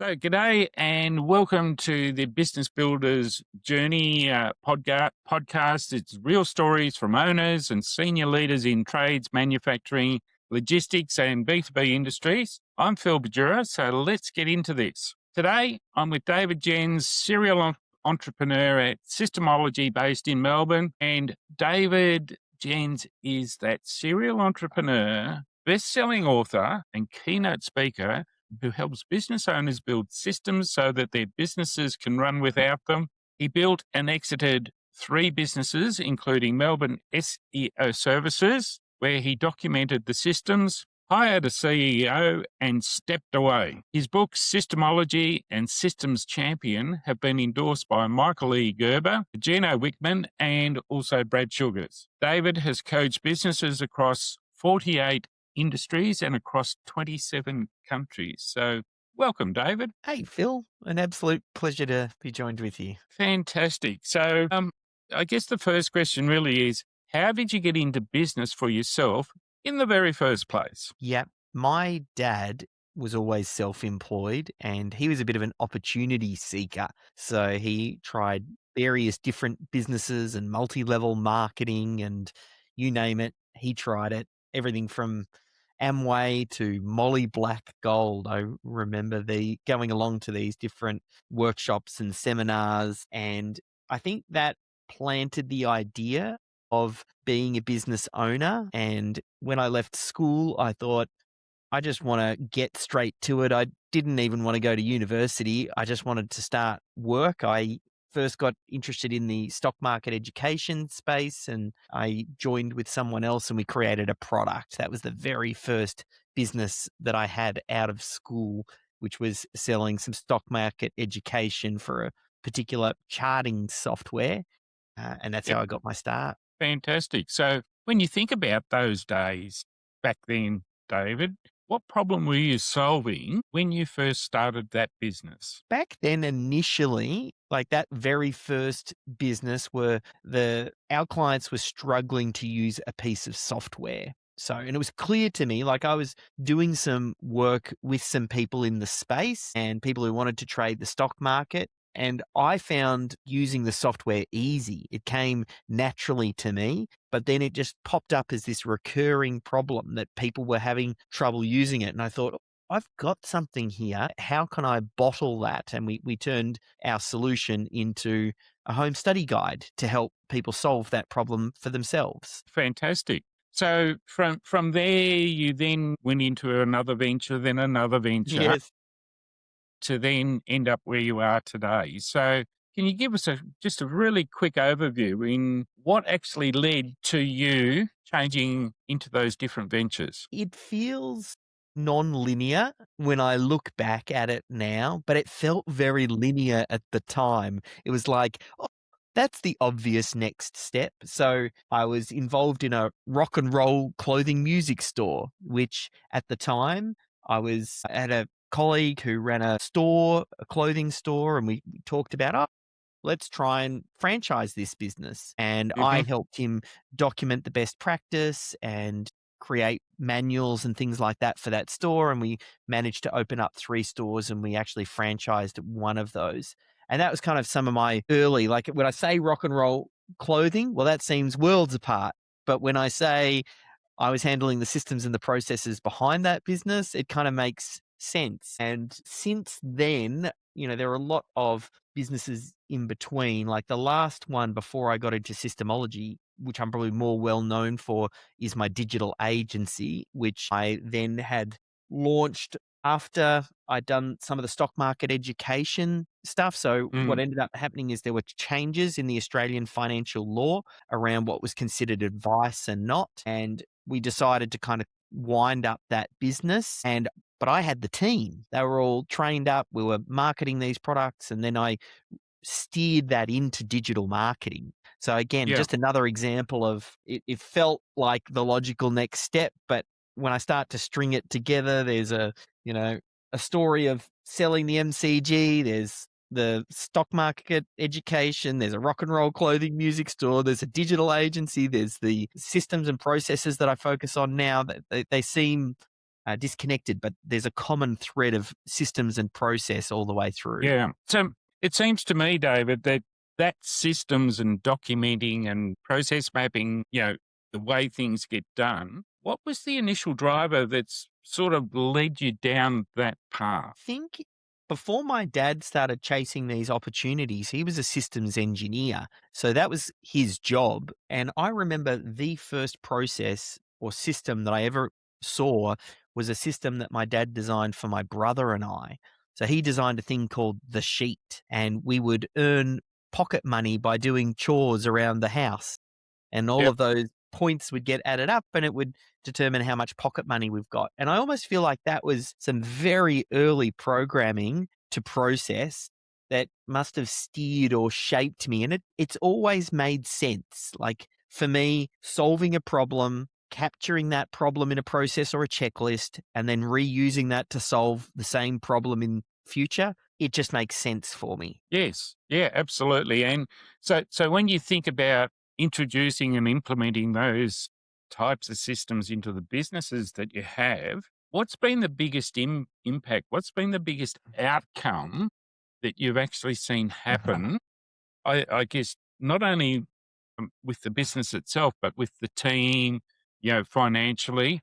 So, g'day and welcome to the Business Builders Journey podcast. It's real stories from owners and senior leaders in trades, manufacturing, logistics, and B2B industries. I'm Phil Badura, so let's get into this. Today, I'm with David Jenyns, serial entrepreneur at SYSTEMology based in Melbourne. And David Jenyns is that serial entrepreneur, best-selling author, and keynote speaker who helps business owners build systems so that their businesses can run without them. He built and exited 3 businesses, including Melbourne SEO Services, where he documented the systems, hired a CEO, and stepped away. His books, SYSTEMology and Systems Champion, have been endorsed by Michael E. Gerber, Gino Wickman, and also Brad Sugars. David has coached businesses across 48 industries and across 27 countries. So welcome, David. Hey, Phil. An absolute pleasure to be joined with you. Fantastic. So I guess the first question really is, how did you get into business for yourself in the very first place? Yeah, my dad was always self-employed and he was a bit of an opportunity seeker. So he tried various different businesses and multi-level marketing and you name it, he tried it. Everything from Amway to Molly Black Gold. I remember going along to these different workshops and seminars. And I think that planted the idea of being a business owner. And when I left school, I thought, I just want to get straight to it. I didn't even want to go to university. I just wanted to start work. I first got interested in the stock market education space and I joined with someone else and we created a product. That was the very first business that I had out of school, which was selling some stock market education for a particular charting software. And that's how I got my start. Fantastic. So when you think about those days back then, David, what problem were you solving when you first started that business? Back then, initially, like that very first business our clients were struggling to use a piece of software. So, and it was clear to me, like I was doing some work with some people in the space and people who wanted to trade the stock market. And I found using the software easy. It came naturally to me, but then it just popped up as this recurring problem that people were having trouble using it. And I thought, I've got something here. How can I bottle that? And we turned our solution into a home study guide to help people solve that problem for themselves. Fantastic. So from there, you then went into another venture, then another venture. Yes. To then end up where you are today. So can you give us just a really quick overview in what actually led to you changing into those different ventures? It feels non-linear when I look back at it now, but it felt very linear at the time. It was like, oh, that's the obvious next step. So I was involved in a rock and roll clothing music store, which at the time I had a colleague who ran a clothing store, and we talked about, let's try and franchise this business. And I helped him document the best practice and create manuals and things like that for that store. And we managed to open up 3 stores and we actually franchised one of those. And that was kind of some of my early, like when I say rock and roll clothing, well, that seems worlds apart. But when I say I was handling the systems and the processes behind that business, it kind of makes sense. And since then, there are a lot of businesses in between. Like the last one before I got into Systemology, which I'm probably more well known for, is my digital agency, which I then had launched after I'd done some of the stock market education stuff. So what ended up happening is there were changes in the Australian financial law around what was considered advice and not. And we decided to kind of wind up that business. But I had the team. They were all trained up. We were marketing these products. And then I steered that into digital marketing. So again, just another example of it felt like the logical next step. But when I start to string it together, there's a story of selling the MCG. There's the stock market education. There's a rock and roll clothing music store. There's a digital agency. There's the systems and processes that I focus on now. They seem disconnected, but there's a common thread of systems and process all the way through. Yeah. So it seems to me, David, that systems and documenting and process mapping, the way things get done, what was the initial driver that's sort of led you down that path? I think before my dad started chasing these opportunities, he was a systems engineer. So that was his job. And I remember the first process or system that I ever saw was a system that my dad designed for my brother and I. So he designed a thing called the sheet, and we would earn pocket money by doing chores around the house. And all Yep. of those points would get added up and it would determine how much pocket money we've got. And I almost feel like that was some very early programming to process that must have steered or shaped me. And it's always made sense. Like for me, solving a problem, capturing that problem in a process or a checklist, and then reusing that to solve the same problem in future, it just makes sense for me. Yes. Yeah, absolutely. And so when you think about introducing and implementing those types of systems into the businesses that you have, what's been the biggest impact? What's been the biggest outcome that you've actually seen happen? I guess not only with the business itself, but with the team, financially.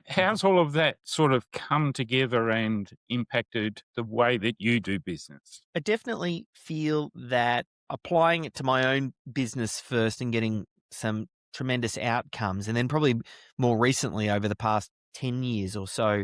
How's all of that sort of come together and impacted the way that you do business? I definitely feel that applying it to my own business first and getting some tremendous outcomes, and then probably more recently over the past 10 years or so,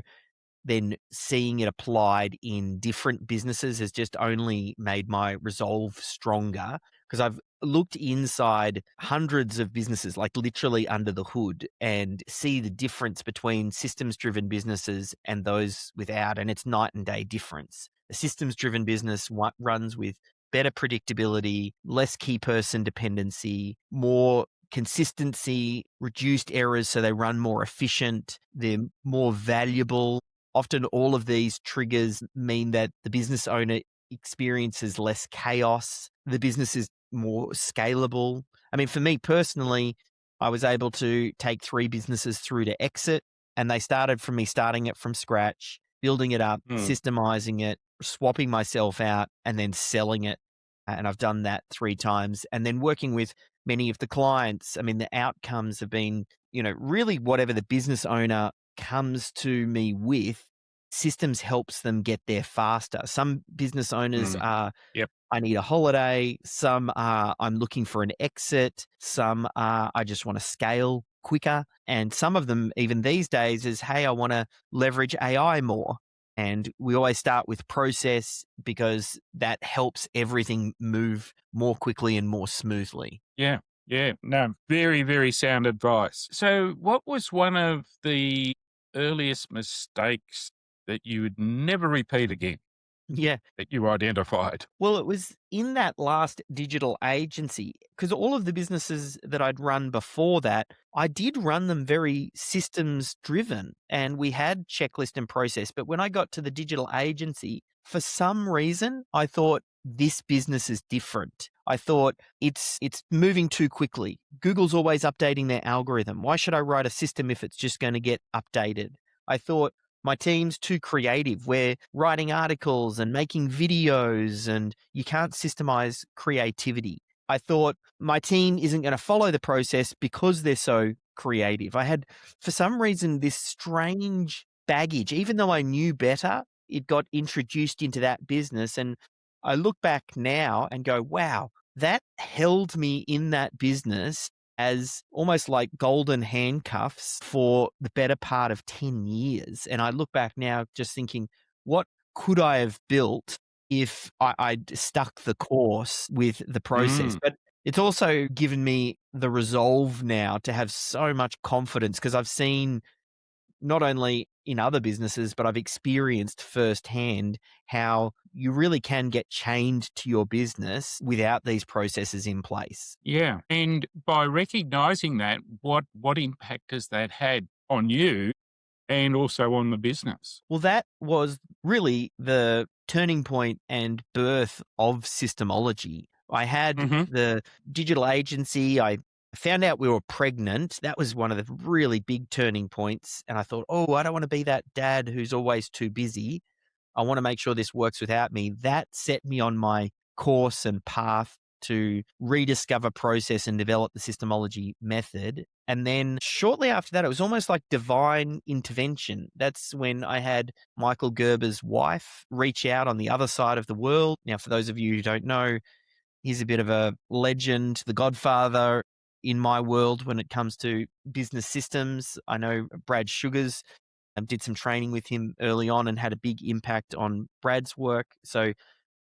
then seeing it applied in different businesses has just only made my resolve stronger because I've looked inside hundreds of businesses, like literally under the hood, and see the difference between systems driven businesses and those without. And it's night and day difference. A systems driven business runs with better predictability, less key person dependency, more consistency, reduced errors, so they run more efficient, they're more valuable. Often all of these triggers mean that the business owner experiences less chaos. The business is more scalable. I mean, for me personally, I was able to take 3 businesses through to exit, and they started from me starting it from scratch, building it up, Mm. systemizing it, swapping myself out, and then selling it. And I've done that 3 times. And then working with many of the clients, I mean, the outcomes have been, really whatever the business owner comes to me with, systems helps them get there faster. Some business owners Mm. are, Yep. I need a holiday. Some are, I'm looking for an exit. Some are, I just want to scale quicker. And some of them, even these days, is, hey, I want to leverage AI more. And we always start with process because that helps everything move more quickly and more smoothly. Yeah. Yeah. No, very, very sound advice. So, what was one of the earliest mistakes that you would never repeat again Yeah. that you identified? Well, it was in that last digital agency because all of the businesses that I'd run before that, I did run them very systems driven and we had checklist and process. But when I got to the digital agency, for some reason, I thought this business is different. I thought it's moving too quickly. Google's always updating their algorithm. Why should I write a system if it's just going to get updated? I thought my team's too creative. We're writing articles and making videos, and you can't systemize creativity. I thought my team isn't going to follow the process because they're so creative. I had, for some reason, this strange baggage. Even though I knew better, it got introduced into that business. And I look back now and go, wow, that held me in that business as almost like golden handcuffs for the better part of 10 years. And I look back now just thinking, what could I have built if I'd stuck the course with the process? Mm. But it's also given me the resolve now to have so much confidence because I've seen not only in other businesses, but I've experienced firsthand how you really can get chained to your business without these processes in place. Yeah. And by recognizing that, what impact has that had on you and also on the business? Well, that was really the turning point and birth of Systemology. I had Hmm. the digital agency. I found out we were pregnant. That was one of the really big turning points. And I thought, oh, I don't want to be that dad who's always too busy. I want to make sure this works without me. That set me on my course and path to rediscover process and develop the systemology method. And then shortly after that, it was almost like divine intervention. That's when I had Michael Gerber's wife reach out on the other side of the world. Now, for those of you who don't know, he's a bit of a legend, the godfather in my world when it comes to business systems. I know Brad Sugars did some training with him early on and had a big impact on Brad's work. So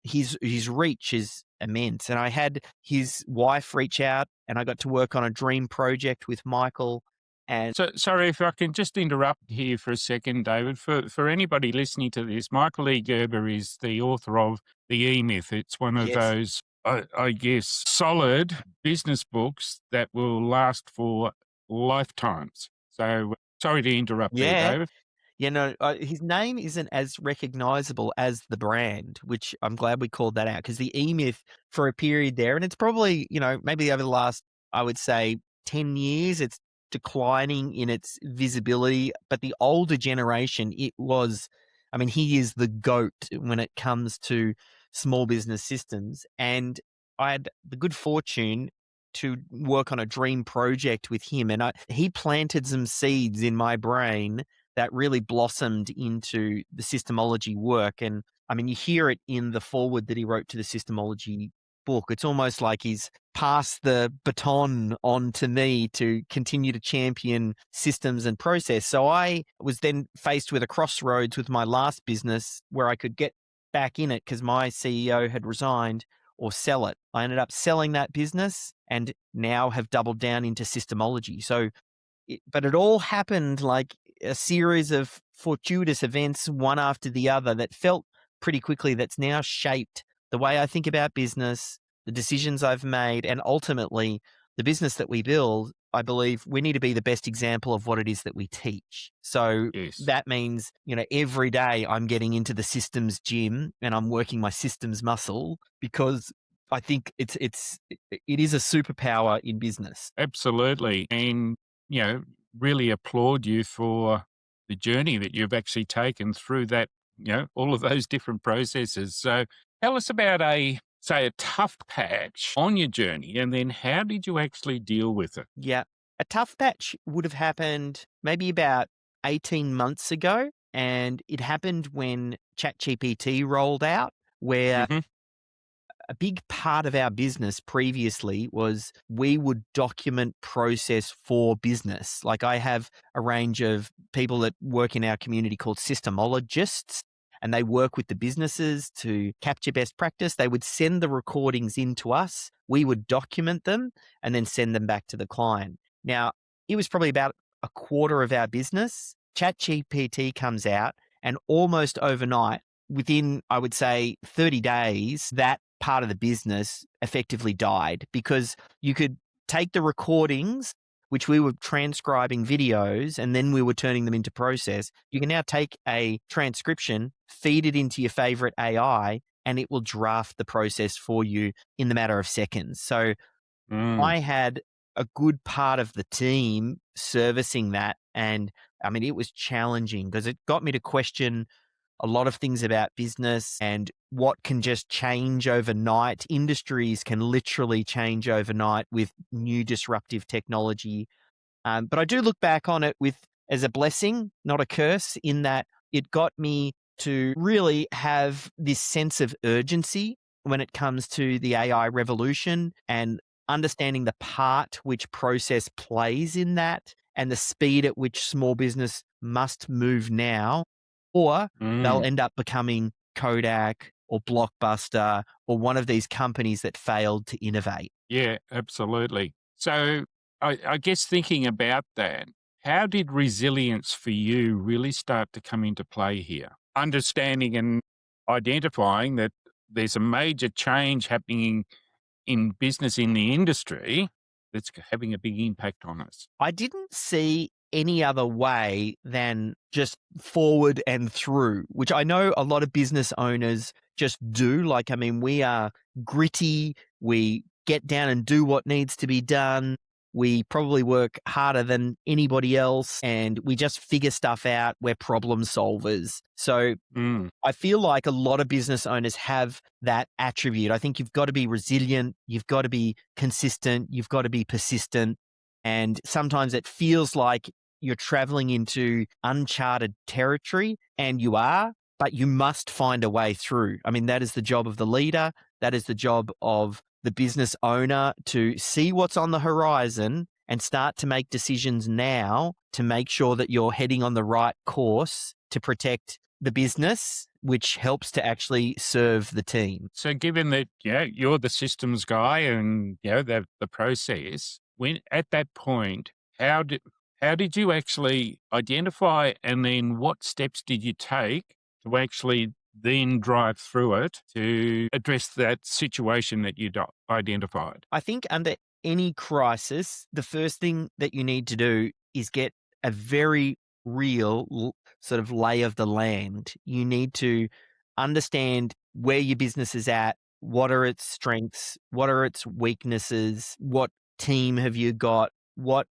his reach is immense. And I had his wife reach out and I got to work on a dream project with Michael. And So, sorry if I can just interrupt here for a second, David. For anybody listening to this, Michael E. Gerber is the author of The E-Myth. It's one of yes, those, I guess, solid business books that will last for lifetimes. So, sorry to interrupt there, yeah, David. his name isn't as recognizable as the brand, which I'm glad we called that out because the E-Myth for a period there, and it's probably, maybe over the last, I would say 10 years, it's declining in its visibility. But the older generation, he is the GOAT when it comes to small business systems. And I had the good fortune to work on a dream project with him. And he planted some seeds in my brain that really blossomed into the systemology work. And you hear it in the foreword that he wrote to the systemology book. It's almost like he's passed the baton on to me to continue to champion systems and process. So I was then faced with a crossroads with my last business where I could get back in it because my CEO had resigned or sell it. I ended up selling that business and now have doubled down into systemology. But it all happened like a series of fortuitous events, one after the other, that felt pretty quickly that's now shaped the way I think about business, the decisions I've made, and ultimately the business that we build. I believe we need to be the best example of what it is that we teach. So Yes. that means, every day I'm getting into the systems gym and I'm working my systems muscle because I think it is a superpower in business. Absolutely. And, really applaud you for the journey that you've actually taken through that, all of those different processes. So tell us about a tough patch on your journey, and then how did you actually deal with it? Yeah. A tough patch would have happened maybe about 18 months ago. And it happened when ChatGPT rolled out, where Hmm. a big part of our business previously was we would document process for business. Like I have a range of people that work in our community called systemologists, and they work with the businesses to capture best practice. They would send the recordings in to us. We would document them and then send them back to the client. Now, it was probably about a quarter of our business. ChatGPT comes out, and almost overnight, within, I would say, 30 days, that part of the business effectively died because you could take the recordings, which we were transcribing videos, and then we were turning them into process. You can now take a transcription, feed it into your favorite AI, and it will draft the process for you in the matter of seconds. So I had a good part of the team servicing that. And it was challenging because it got me to question a lot of things about business and what can just change overnight. Industries can literally change overnight with new disruptive technology. But I do look back on it as a blessing, not a curse, in that it got me to really have this sense of urgency when it comes to the AI revolution and understanding the part which process plays in that and the speed at which small business must move now, or they'll end up becoming Kodak or Blockbuster or one of these companies that failed to innovate. Yeah, absolutely. So I guess thinking about that, how did resilience for you really start to come into play here? Understanding and identifying that there's a major change happening in business in the industry that's having a big impact on us. I didn't see any other way than just forward and through, which I know a lot of business owners just do. We are gritty. We get down and do what needs to be done. We probably work harder than anybody else, and we just figure stuff out. We're problem solvers. So I feel like a lot of business owners have that attribute. I think you've got to be resilient, you've got to be consistent, you've got to be persistent. And sometimes it feels like you're traveling into uncharted territory, and you are, but you must find a way through. I mean, that is the job of the leader. That is the job of the business owner, to see what's on the horizon and start to make decisions now to make sure that you're heading on the right course to protect the business, which helps to actually serve the team. So given that, you're the systems guy and, the process, when at that point, how did you actually identify, and then what steps did you take to actually then drive through it to address that situation that you identified? I think under any crisis, the first thing that you need to do is get a very real sort of lay of the land. You need to understand where your business is at, what are its strengths, what are its weaknesses, what team have you got, what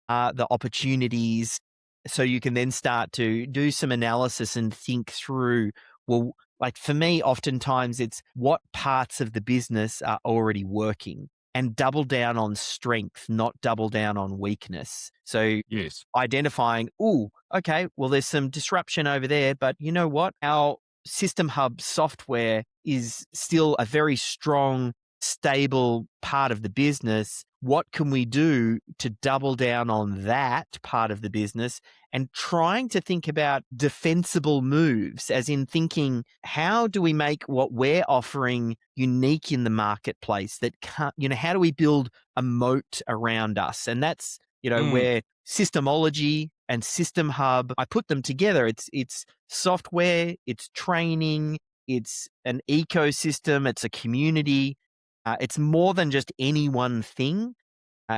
are the opportunities, so you can then start to do some analysis and think through, well, like for me, oftentimes it's what parts of the business are already working, and double down on strength, not double down on weakness. So Yes. identifying, okay, well, there's some disruption over there, but you know what? Our System Hub software is still a very strong, stable part of the business. What can we do to double down on that part of the business, and trying to think about defensible moves, as in thinking, how do we make what we're offering unique in the marketplace that can't, how do we build a moat around us? And that's, where SYSTEMology and System Hub, I put them together. It's software, it's training, it's an ecosystem, it's a community. It's more than just any one thing.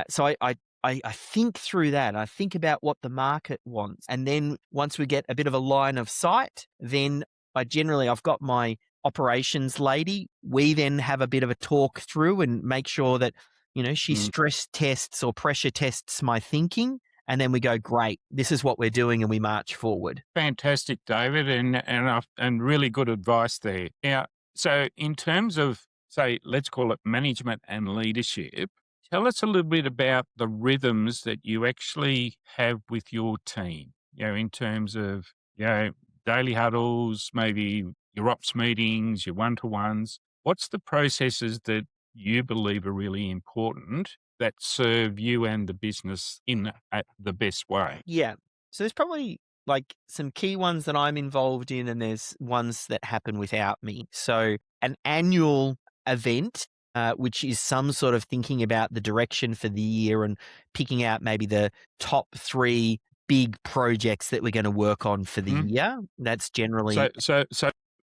So I think through that. I think about what the market wants. And then once we get a bit of a line of sight, then I've got my operations lady. We then have a bit of a talk through and make sure that, she stress tests or pressure tests my thinking. And then we go, great, this is what we're doing, and we march forward. Fantastic, David, and really good advice there. Now, so in terms of, say, let's call it management and leadership, tell us a little bit about the rhythms that you actually have with your team, in terms of, daily huddles, maybe your ops meetings, your one-to-ones. What's the processes that you believe are really important that serve you and the business in the best way? Yeah. So there's probably like some key ones that I'm involved in, and there's ones that happen without me. So an annual event, which is some sort of thinking about the direction for the year and picking out maybe the top 3 big projects that we're going to work on for the year. That's generally so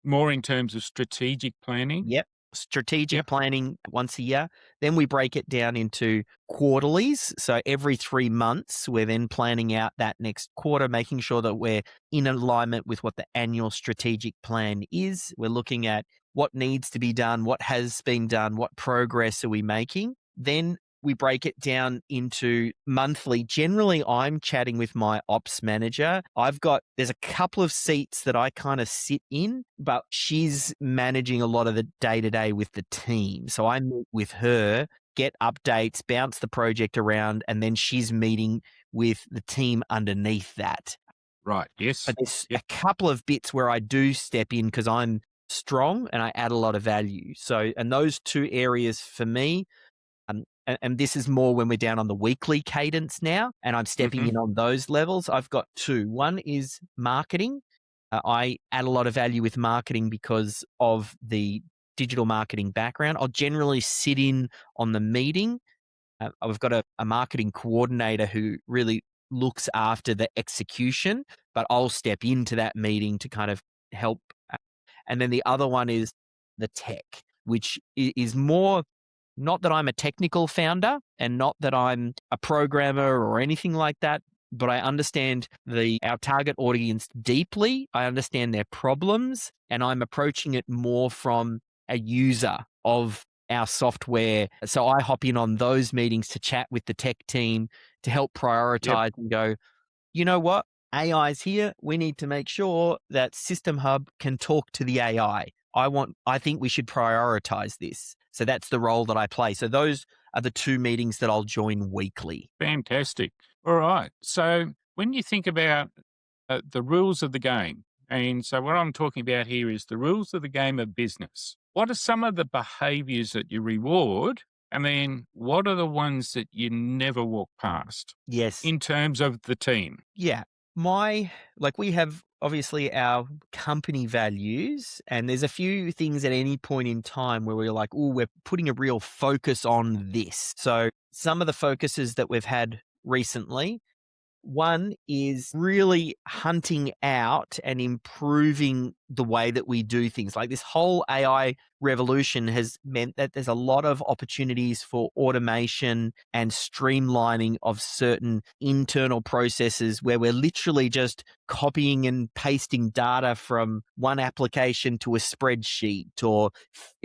more in terms of strategic planning. Yep. Strategic planning once a year. Then we break it down into quarterlies. So every 3 months, we're then planning out that next quarter, making sure that we're in alignment with what the annual strategic plan is. We're looking at what needs to be done, what has been done, what progress are we making. Then we break it down into monthly. Generally, I'm chatting with my ops manager. There's a couple of seats that I kind of sit in, but she's managing a lot of the day-to-day with the team. So I meet with her, get updates, bounce the project around, and then she's meeting with the team underneath that. Right, yes. But there's a couple of bits where I do step in because I'm strong and I add a lot of value. So, and those 2 areas for me, and this is more when we're down on the weekly cadence now, and I'm stepping in on those levels. I've got 2. One is marketing. I add a lot of value with marketing because of the digital marketing background. I'll generally sit in on the meeting. I've got a marketing coordinator who really looks after the execution, but I'll step into that meeting to kind of help. And then the other one is the tech, which is more, not that I'm a technical founder and not that I'm a programmer or anything like that, but I understand our target audience deeply. I understand their problems, and I'm approaching it more from a user of our software. So I hop in on those meetings to chat with the tech team to help Yep. prioritize and go, you know what? AI is here. We need to make sure that System Hub can talk to the AI. I think we should prioritize this. So that's the role that I play. So those are the 2 meetings that I'll join weekly. Fantastic. All right. So when you think about the rules of the game, and so what I'm talking about here is the rules of the game of business. What are some of the behaviors that you reward? And then what are the ones that you never walk past Yes. in terms of the team? Yeah. We have obviously our company values, and there's a few things at any point in time where we're like, oh, we're putting a real focus on this. So some of the focuses that we've had recently, one is really hunting out and improving the way that we do things. Like this whole AI revolution has meant that there's a lot of opportunities for automation and streamlining of certain internal processes where we're literally just copying and pasting data from one application to a spreadsheet or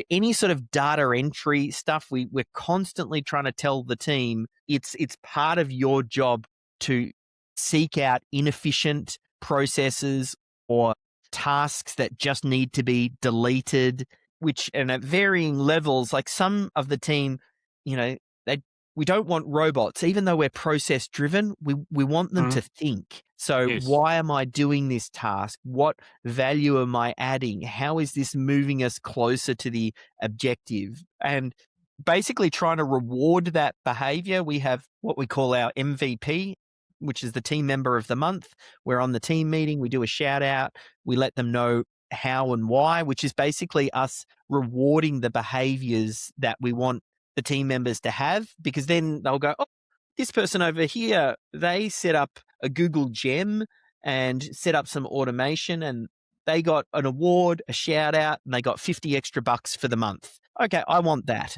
any sort of data entry stuff. We're constantly trying to tell the team it's part of your job to seek out inefficient processes or tasks that just need to be deleted, and at varying levels, like some of the team, we don't want robots, even though we're process driven, we want them to think. So Yes. why am I doing this task? What value am I adding? How is this moving us closer to the objective? And basically trying to reward that behavior. We have what we call our MVP, which is the team member of the month. We're on the team meeting. We do a shout out. We let them know how and why, which is basically us rewarding the behaviors that we want the team members to have, because then they'll go, oh, this person over here, they set up a Google Gem and set up some automation and they got an award, a shout out, and they got 50 extra bucks for the month. Okay, I want that.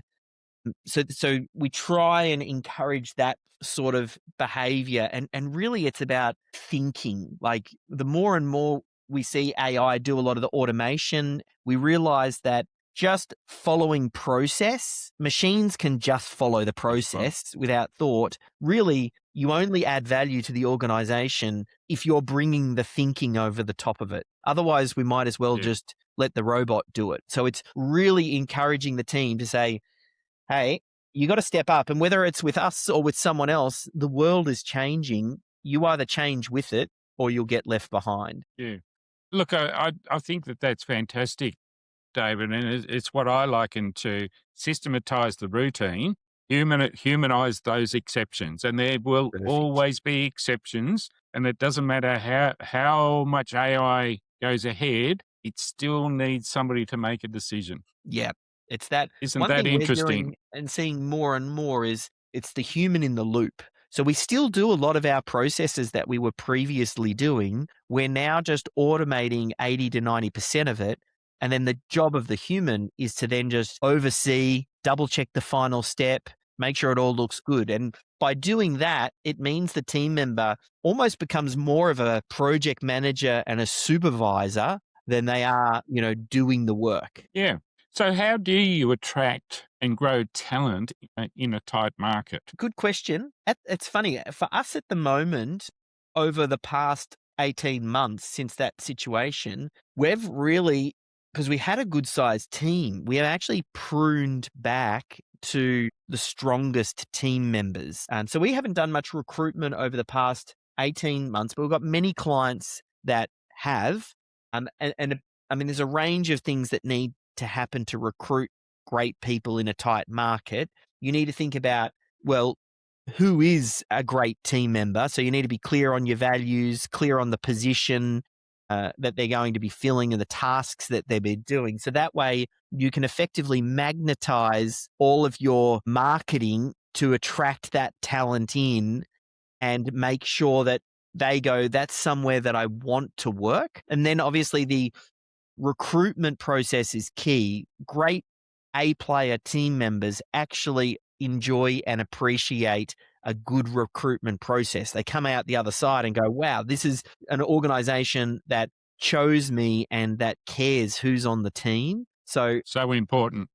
So we try and encourage that sort of behavior. And really it's about thinking. Like the more and more we see AI do a lot of the automation, we realize that just following process, machines can just follow the process without thought. Really, you only add value to the organization if you're bringing the thinking over the top of it. Otherwise, we might as well just let the robot do it. So it's really encouraging the team to say, hey, you got to step up. And whether it's with us or with someone else, the world is changing. You either change with it or you'll get left behind. Yeah. Look, I think that's fantastic, David, and it's what I liken to systematize the routine, humanize those exceptions, and there will always be exceptions, and it doesn't matter how much AI goes ahead, it still needs somebody to make a decision. Yeah, it's that. Isn't One that thing we're interesting? doing and seeing more and more is it's the human in the loop. So we still do a lot of our processes that we were previously doing. We're now just automating 80 to 90% of it. And then the job of the human is to then just oversee, double check the final step, make sure it all looks good. And by doing that, it means the team member almost becomes more of a project manager and a supervisor than they are, doing the work. Yeah. So how do you attract and grow talent in a tight market? Good question. It's funny. For us at the moment, over the past 18 months since that situation, we've really, because we had a good sized team, we have actually pruned back to the strongest team members. So we haven't done much recruitment over the past 18 months, but we've got many clients that have. And I mean, there's a range of things that need to happen to recruit great people in a tight market. You need to think about, well, who is a great team member? So you need to be clear on your values, clear on the position that they're going to be filling and the tasks that they've been doing. So that way you can effectively magnetize all of your marketing to attract that talent in and make sure that they go, that's somewhere that I want to work. And then obviously the recruitment process is key. Great A-player team members actually enjoy and appreciate a good recruitment process. They come out the other side and go, wow, this is an organization that chose me and that cares who's on the team. So important.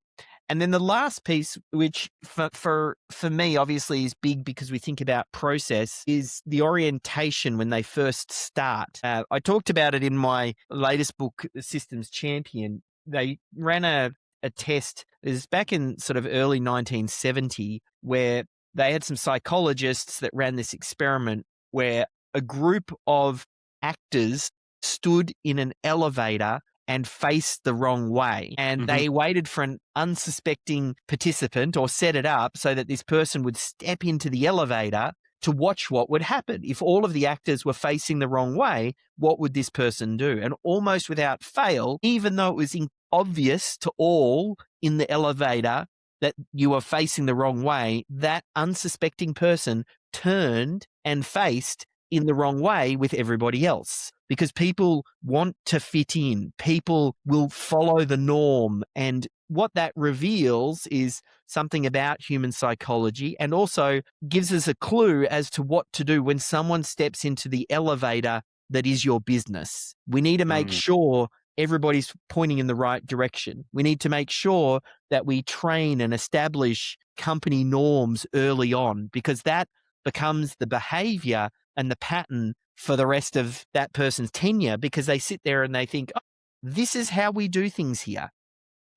And then the last piece, which for me obviously is big because we think about process, is the orientation when they first start. I talked about it in my latest book, Systems Champion. They ran a test. It was back in sort of early 1970 where they had some psychologists that ran this experiment where a group of actors stood in an elevator and faced the wrong way. And they waited for an unsuspecting participant or set it up so that this person would step into the elevator to watch what would happen. If all of the actors were facing the wrong way, what would this person do? And almost without fail, even though it was obvious to all in the elevator that you were facing the wrong way, that unsuspecting person turned and faced in the wrong way with everybody else, because people want to fit in. People will follow the norm. And what that reveals is something about human psychology, and also gives us a clue as to what to do when someone steps into the elevator that is your business. We need to make sure everybody's pointing in the right direction. We need to make sure that we train and establish company norms early on, because that becomes the behavior and the pattern for the rest of that person's tenure, because they sit there and they think, oh, this is how we do things here.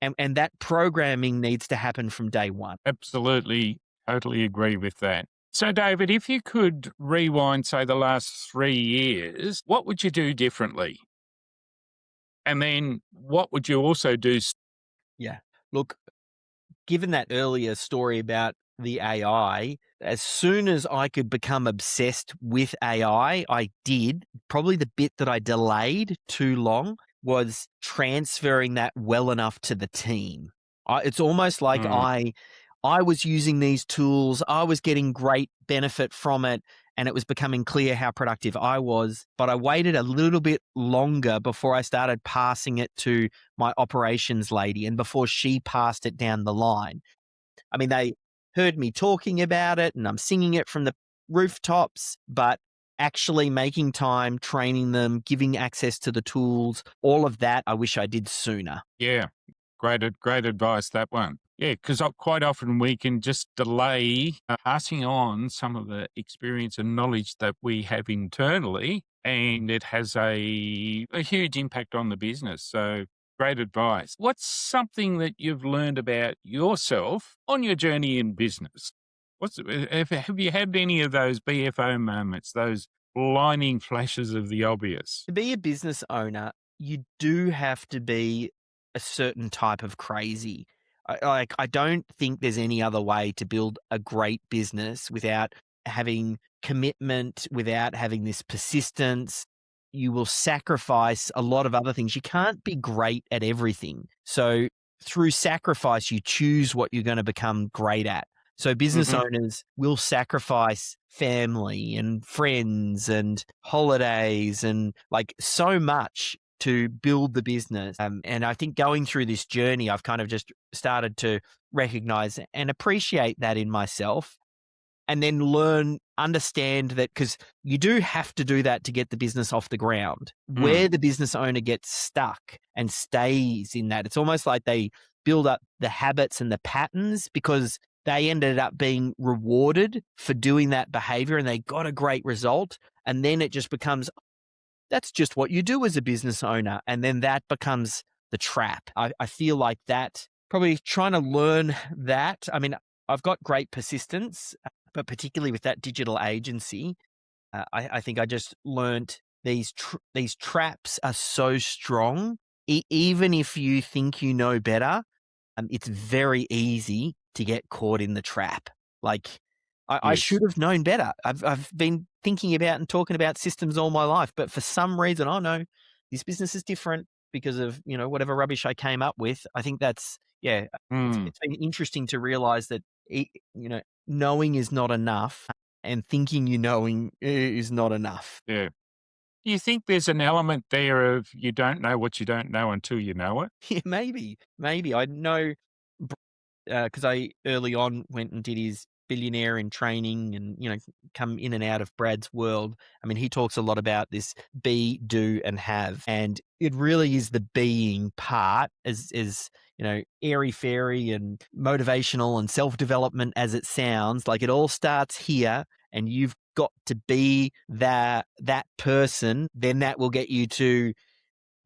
And that programming needs to happen from day one. Absolutely. Totally agree with that. So, David, if you could rewind, say, the last 3 years, what would you do differently? And then what would you also do? Yeah. Look, given that earlier story about the AI, as soon as I could become obsessed with AI, I did. Probably the bit that I delayed too long was transferring that well enough to the team. It's almost like I was using these tools, I was getting great benefit from it, and it was becoming clear how productive I was. But I waited a little bit longer before I started passing it to my operations lady and before she passed it down the line. I mean, they heard me talking about it and I'm singing it from the rooftops, but actually making time, training them, giving access to the tools, all of that, I wish I did sooner. Yeah, great advice, that one. Yeah, because quite often we can just delay passing on some of the experience and knowledge that we have internally, and it has a huge impact on the business. So great advice. What's something that you've learned about yourself on your journey in business? Have you had any of those BFO moments, those blinding flashes of the obvious? To be a business owner, you do have to be a certain type of crazy. I don't think there's any other way to build a great business without having commitment, without having this persistence. You will sacrifice a lot of other things. You can't be great at everything. So through sacrifice, you choose what you're going to become great at. So business owners will sacrifice family and friends and holidays and like so much to build the business. And I think going through this journey, I've kind of just started to recognize and appreciate that in myself, and then understand that, because you do have to do that to get the business off the ground. Where the business owner gets stuck and stays in that, it's almost like they build up the habits and the patterns because they ended up being rewarded for doing that behavior and they got a great result. And then it just becomes, that's just what you do as a business owner. And then that becomes the trap. I feel like that, probably trying to learn that. I mean, I've got great persistence, but particularly with that digital agency, I think I just learned these traps are so strong. Even if you think you know better, it's very easy to get caught in the trap. Like I should have known better. I've been thinking about and talking about systems all my life, but for some reason, oh no, this business is different because of, whatever rubbish I came up with. I think that's, it's been interesting to realize that, knowing is not enough and thinking knowing is not enough. Yeah. Do you think there's an element there of you don't know what you don't know until you know it? Yeah, maybe. I know, because I early on went and did his billionaire in training and, come in and out of Brad's world. I mean, he talks a lot about this be, do, and have. And it really is the being part as airy-fairy and motivational and self-development as it sounds. Like, it all starts here, and you've got to be that person. Then that will get you to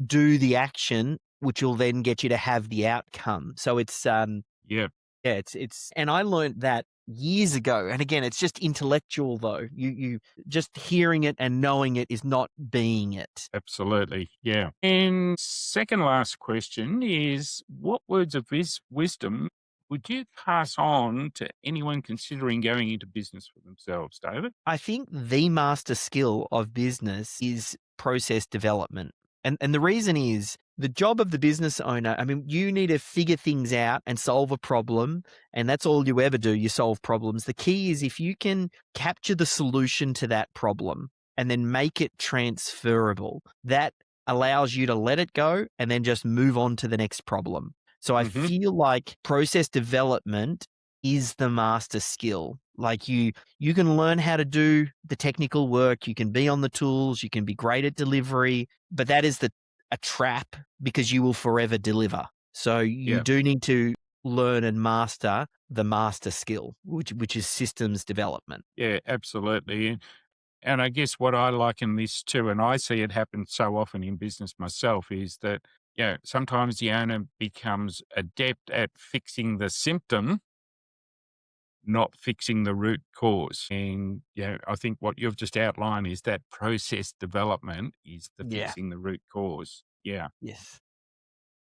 do the action, which will then get you to have the outcome. So it's Yeah, it's and I learned that years ago. And again, it's just intellectual though. You just hearing it and knowing it is not being it. absolutely. Yeah. And second last question is, what words of wisdom would you pass on to anyone considering going into business for themselves, David? I think the master skill of business is process development. And the reason is the job of the business owner. I mean, you need to figure things out and solve a problem. And that's all you ever do. You solve problems. The key is if you can capture the solution to that problem and then make it transferable, that allows you to let it go and then just move on to the next problem. So I Mm-hmm. feel like process development is the master skill. Like, you can learn how to do the technical work, you can be on the tools, you can be great at delivery, but that is a trap because you will forever deliver. So you Yeah. do need to learn and master the master skill, which is systems development. Yeah, absolutely. And I guess what I liken this to, and I see it happen so often in business myself, is that, sometimes the owner becomes adept at fixing the symptom, not fixing the root cause. And, I think what you've just outlined is that process development is the Yeah. fixing the root cause. Yeah. Yes.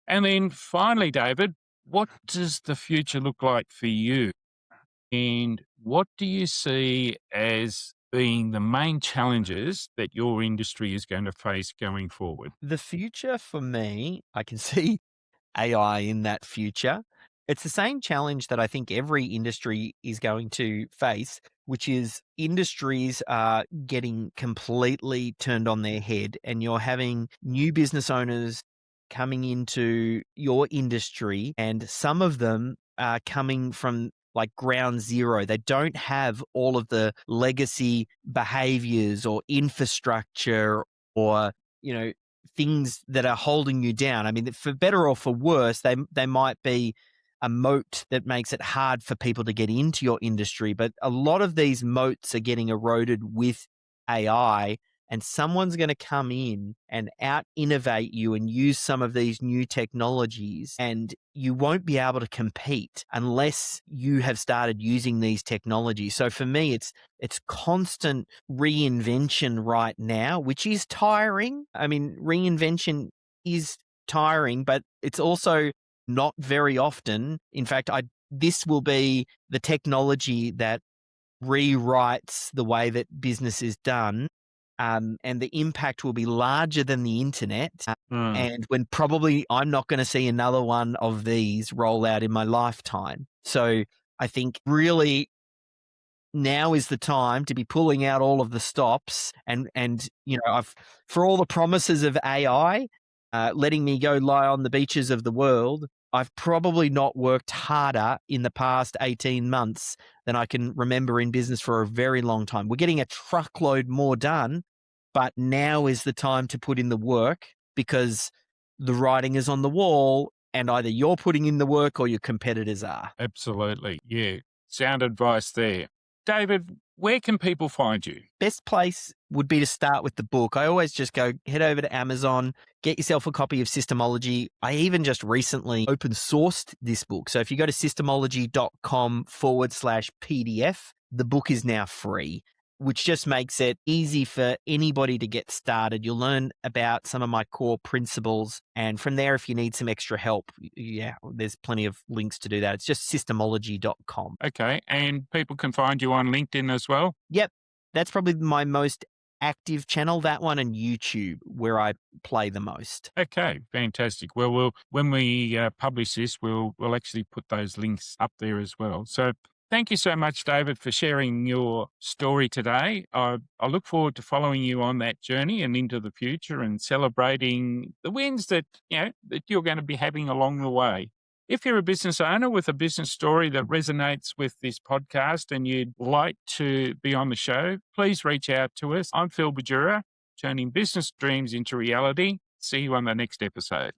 And then finally, David, what does the future look like for you? And what do you see as being the main challenges that your industry is going to face going forward? The future for me, I can see AI in that future. It's the same challenge that I think every industry is going to face, which is industries are getting completely turned on their head, and you're having new business owners coming into your industry, and some of them are coming from like ground zero. They don't have all of the legacy behaviors or infrastructure or, you know, things that are holding you down. I mean, for better or for worse, they might be a moat that makes it hard for people to get into your industry. But a lot of these moats are getting eroded with AI, and someone's going to come in and out innovate you and use some of these new technologies, and you won't be able to compete unless you have started using these technologies. So for me, it's constant reinvention right now, which is tiring. I mean, reinvention is tiring, but it's also not very often. In fact, this will be the technology that rewrites the way that business is done. And the impact will be larger than the internet. Mm, And when probably I'm not going to see another one of these roll out in my lifetime. So I think really now is the time to be pulling out all of the stops and I've, for all the promises of AI, letting me go lie on the beaches of the world, I've probably not worked harder in the past 18 months than I can remember in business for a very long time. We're getting a truckload more done, but now is the time to put in the work because the writing is on the wall, and either you're putting in the work or your competitors are. absolutely. Yeah. Sound advice there. David, where can people find you? Best place would be to start with the book. I always just go head over to Amazon, get yourself a copy of Systemology. I even just recently open sourced this book. So if you go to systemology.com/PDF, the book is now free, which just makes it easy for anybody to get started. You'll learn about some of my core principles. And from there, if you need some extra help, there's plenty of links to do that. It's just systemology.com. Okay. And people can find you on LinkedIn as well? Yep. That's probably my most active channel, that one, and YouTube, where I play the most. Okay, fantastic. Well, when we publish this, we'll actually put those links up there as well. So thank you so much, David, for sharing your story today. I look forward to following you on that journey and into the future and celebrating the wins that you're going to be having along the way. If you're a business owner with a business story that resonates with this podcast and you'd like to be on the show, please reach out to us. I'm Phil Badura, turning business dreams into reality. See you on the next episode.